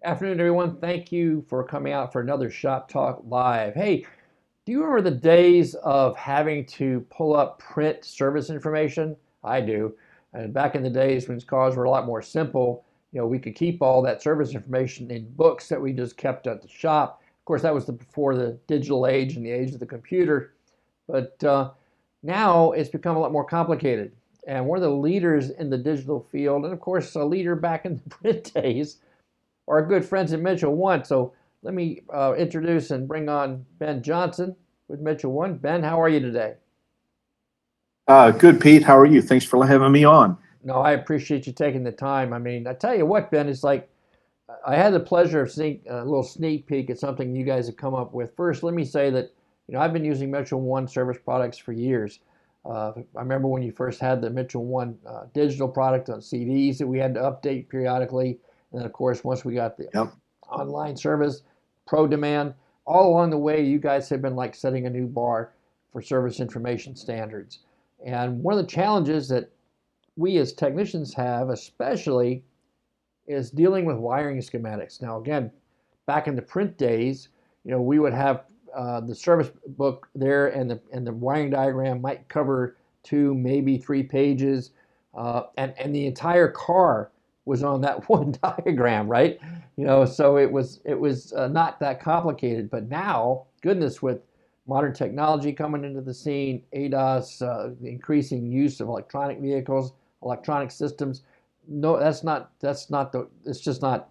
Afternoon, everyone. Thank you for coming out for another Shop Talk Live. Hey, do you remember the days of having to pull up print service information? I do. And back in the days when cars were a lot more simple, we could keep all that service information in books that we just kept at the shop. Of course, that was before the digital age and the age of the computer. But now it's become a lot more complicated. And one of the leaders in the digital field, and of course, a leader back in the print days, are good friends at Mitchell One. So let me introduce and bring on Ben Johnson with Mitchell One. Ben, how are you today? Good, Pete. How are you? Thanks for having me on. No, I appreciate you taking the time. I mean, I tell you what, Ben, it's like I had the pleasure of seeing a little sneak peek at something you guys have come up with. First, let me say that I've been using Mitchell One service products for years. I remember when you first had the Mitchell One digital product on CDs that we had to update periodically. And then, of course, once we got the Yep. online service, Pro Demand, all along the way, you guys have been like setting a new bar for service information standards. And one of the challenges that we as technicians have, especially, is dealing with wiring schematics. Now, again, back in the print days, we would have the service book there, and the wiring diagram might cover two, maybe three pages, and the entire car was on that one diagram, right? So it was not that complicated. But now, goodness, with modern technology coming into the scene, ADAS, the increasing use of electronic vehicles, electronic systems, no, it's just not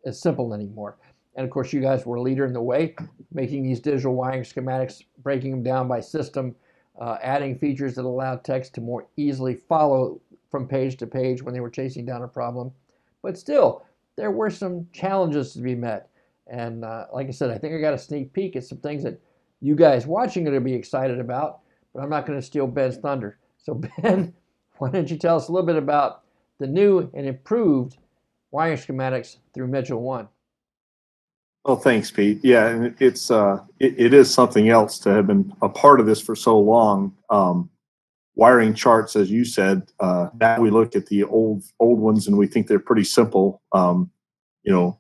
as simple anymore. And of course, you guys were a leader in the way, making these digital wiring schematics, breaking them down by system, adding features that allow techs to more easily follow from page to page when they were chasing down a problem. But still, there were some challenges to be met. And like I said, I think I got a sneak peek at some things that you guys watching are going to be excited about, but I'm not going to steal Ben's thunder. So Ben, why don't you tell us a little bit about the new and improved wiring schematics through Mitchell One? Well, thanks, Pete. Yeah, and it is something else to have been a part of this for so long. Wiring charts, as you said, now we look at the old ones and we think they're pretty simple.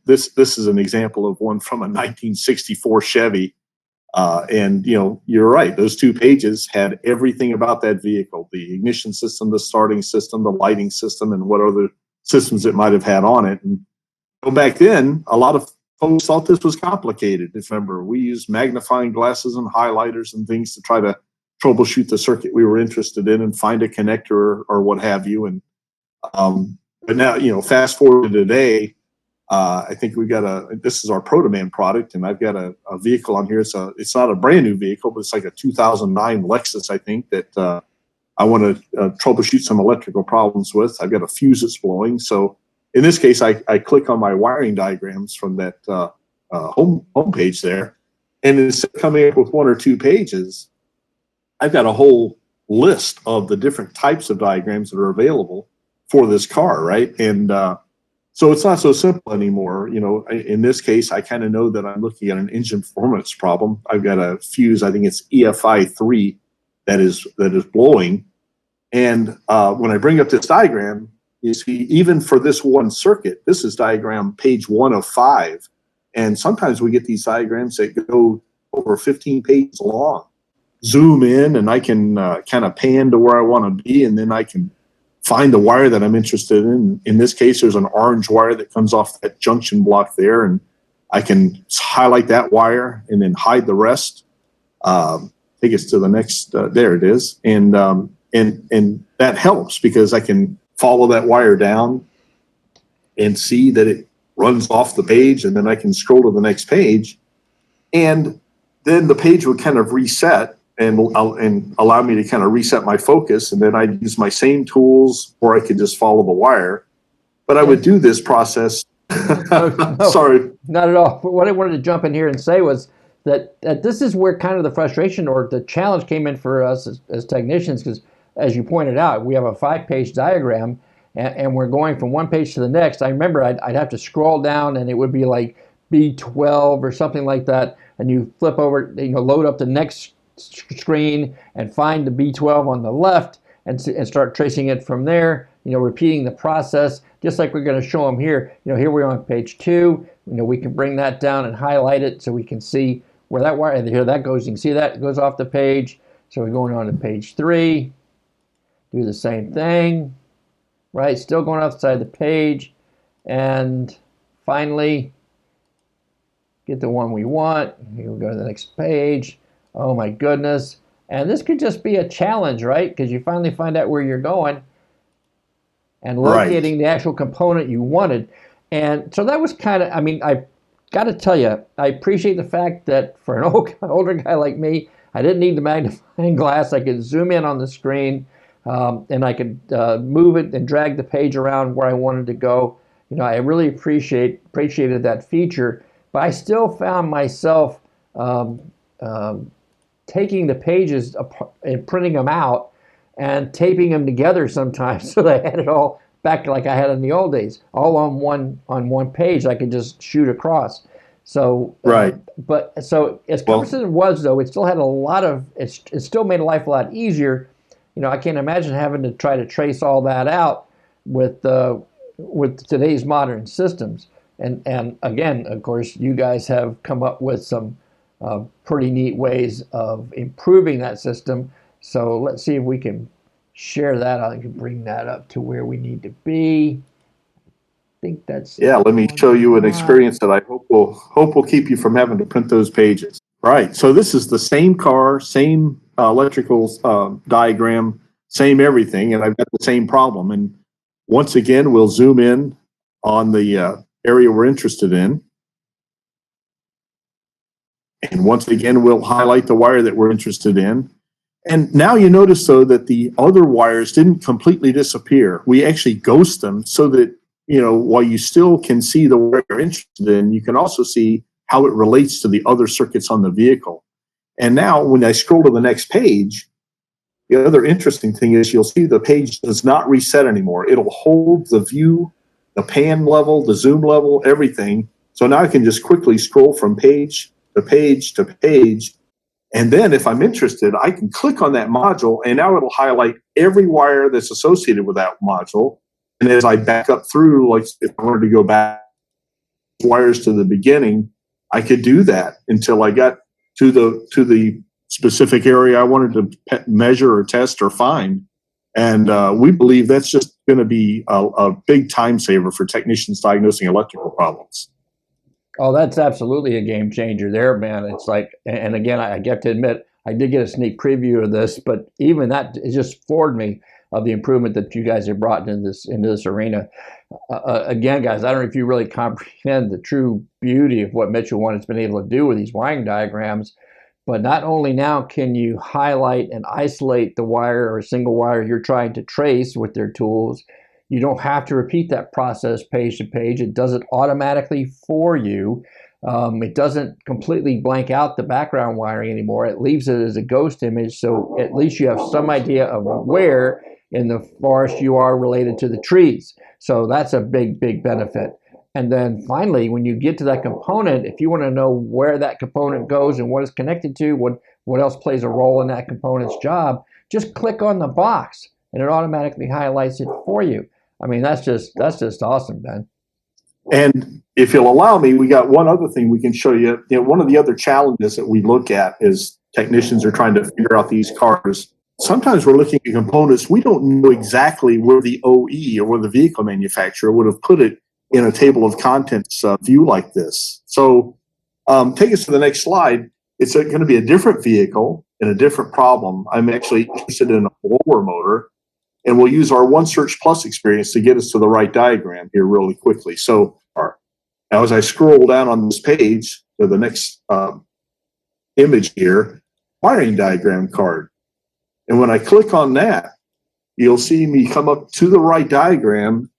This is an example of one from a 1964 Chevy. And you're right. Those two pages had everything about that vehicle: the ignition system, the starting system, the lighting system, and what other systems it might have had on it. And back then, a lot of folks thought this was complicated. If remember, we used magnifying glasses and highlighters and things to try to troubleshoot the circuit we were interested in and find a connector or what have you. And but now, fast forward to today. I think this is our Pro Demand product, and I've got a vehicle on here. It's not a brand new vehicle, but it's like a 2009 Lexus, I think, that I want to troubleshoot some electrical problems with. I've got a fuse that's blowing. So in this case, I click on my wiring diagrams from that home page there, and instead of coming up with one or two pages, I've got a whole list of the different types of diagrams that are available for this car, right? And so it's not so simple anymore. In this case, I kind of know that I'm looking at an engine performance problem. I've got a fuse, I think it's EFI 3, that is blowing. And when I bring up this diagram, you see, even for this one circuit, this is diagram page 1 of 5. And sometimes we get these diagrams that go over 15 pages long. Zoom in, and I can kind of pan to where I want to be, and then I can find the wire that I'm interested in. In this case, there's an orange wire that comes off that junction block there, and I can highlight that wire and then hide the rest. Take us to the next. There it is, and that helps because I can follow that wire down and see that it runs off the page, and then I can scroll to the next page, and then the page would kind of reset and allow me to kind of reset my focus, and then I'd use my same tools, or I could just follow the wire. But I would do this process. No, Sorry. not at all. What I wanted to jump in here and say was that this is where kind of the frustration or the challenge came in for us as technicians, because as you pointed out, we have a 5-page diagram, and we're going from one page to the next. I remember I'd have to scroll down, and it would be like B12 or something like that, and you flip over, load up the next screen and find the B12 on the left and start tracing it from there repeating the process, just like we're going to show them here. Here we're on page 2. We can bring that down and highlight it so we can see where that wire, and here that goes. You can see that goes off the page. So we're going on to page 3. Do the same thing, right? Still going outside the page. And finally, get the one we want. Here we go to the next page. Oh my goodness. And this could just be a challenge, right? Because you finally find out where you're going and locating the actual component you wanted. And so that was kind of, I got to tell you, I appreciate the fact that for an older guy like me, I didn't need the magnifying glass. I could zoom in on the screen, and I could move it and drag the page around where I wanted to go. I really appreciated that feature, but I still found myself taking the pages apart and printing them out and taping them together sometimes so that I had it all back like I had in the old days, all on one page. I could just shoot across. So but so as cumbersome as it was, though, it still had a lot of it still made life a lot easier. I can't imagine having to try to trace all that out with today's modern systems. And again, of course, you guys have come up with some pretty neat ways of improving that system. So let's see if we can share that. I can bring that up to where we need to be. I think that's let me show you an experience that I hope will keep you from having to print those pages. Right. So this is the same car, same electrical diagram, same everything, and I've got the same problem. And once again, we'll zoom in on the area we're interested in. And once again, we'll highlight the wire that we're interested in. And now you notice, though, that the other wires didn't completely disappear. We actually ghost them so that, while you still can see the wire you're interested in, you can also see how it relates to the other circuits on the vehicle. And now when I scroll to the next page, the other interesting thing is you'll see the page does not reset anymore. It'll hold the view, the pan level, the zoom level, everything. So now I can just quickly scroll from page to page to page. And then if I'm interested, I can click on that module, and now it'll highlight every wire that's associated with that module. And as I back up through, like if I wanted to go back wires to the beginning, I could do that until I got to the specific area I wanted to measure or test or find. And we believe that's just going to be a big time saver for technicians diagnosing electrical problems. Oh, that's absolutely a game changer there, man. It's like, and again, I get to admit, I did get a sneak preview of this, but even that, it just floored me of the improvement that you guys have brought into this arena. Again, guys, I don't know if you really comprehend the true beauty of what Mitchell 1 has been able to do with these wiring diagrams, but not only now can you highlight and isolate the wire or single wire you're trying to trace with their tools. You don't have to repeat that process page to page. It does it automatically for you. It doesn't completely blank out the background wiring anymore. It leaves it as a ghost image, so at least you have some idea of where in the forest you are related to the trees. So that's a big, big benefit. And then finally, when you get to that component, if you want to know where that component goes and what it's connected to, what else plays a role in that component's job, just click on the box and it automatically highlights it for you. That's just awesome, Ben. And if you'll allow me, we got one other thing we can show you. One of the other challenges that we look at is technicians are trying to figure out these cars. Sometimes we're looking at components. We don't know exactly where the OE or where the vehicle manufacturer would have put it in a table of contents view like this. So take us to the next slide. It's going to be a different vehicle and a different problem. I'm actually interested in a blower motor. And we'll use our OneSearch Plus experience to get us to the right diagram here really quickly. So now as I scroll down on this page to the next image here, wiring diagram card. And when I click on that, you'll see me come up to the right diagram.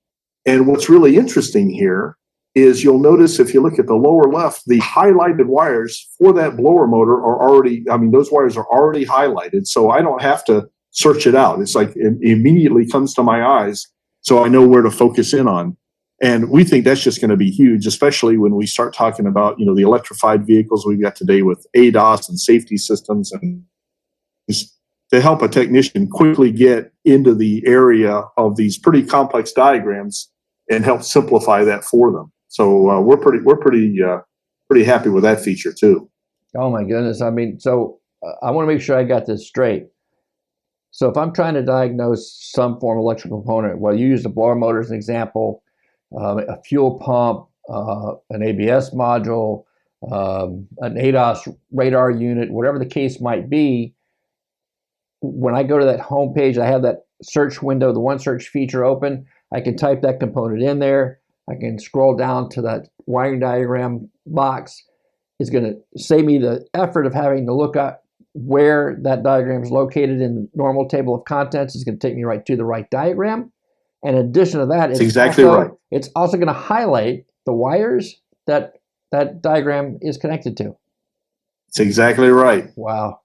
And what's really interesting here is you'll notice if you look at the lower left, the highlighted wires for that blower motor are already, those wires are already highlighted. So I don't have to search it out. It's like it immediately comes to my eyes, so I know where to focus in on. And we think that's just going to be huge, especially when we start talking about, the electrified vehicles we've got today with ADAS and safety systems and just to help a technician quickly get into the area of these pretty complex diagrams and help simplify that for them. So we're pretty happy with that feature too. Oh my goodness. I mean, so I want to make sure I got this straight. So if I'm trying to diagnose some form of electrical component, well, you use the blower motor as an example, a fuel pump, an ABS module, an ADAS radar unit, whatever the case might be, when I go to that home page, I have that search window, the one search feature open. I can type that component in there. I can scroll down to that wiring diagram box. It's going to save me the effort of having to look up where that diagram is located in the normal table of contents. It's going to take me right to the right diagram. And in addition to that, it's also going to highlight the wires that that diagram is connected to. It's exactly right. Wow.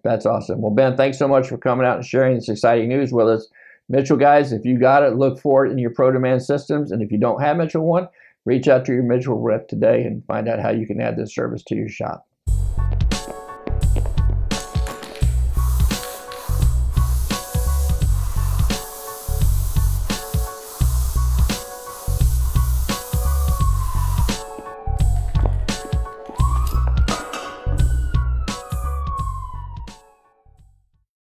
That's awesome. Well, Ben, thanks so much for coming out and sharing this exciting news with us. Mitchell, guys, if you got it, look for it in your ProDemand systems. And if you don't have Mitchell One, reach out to your Mitchell rep today and find out how you can add this service to your shop.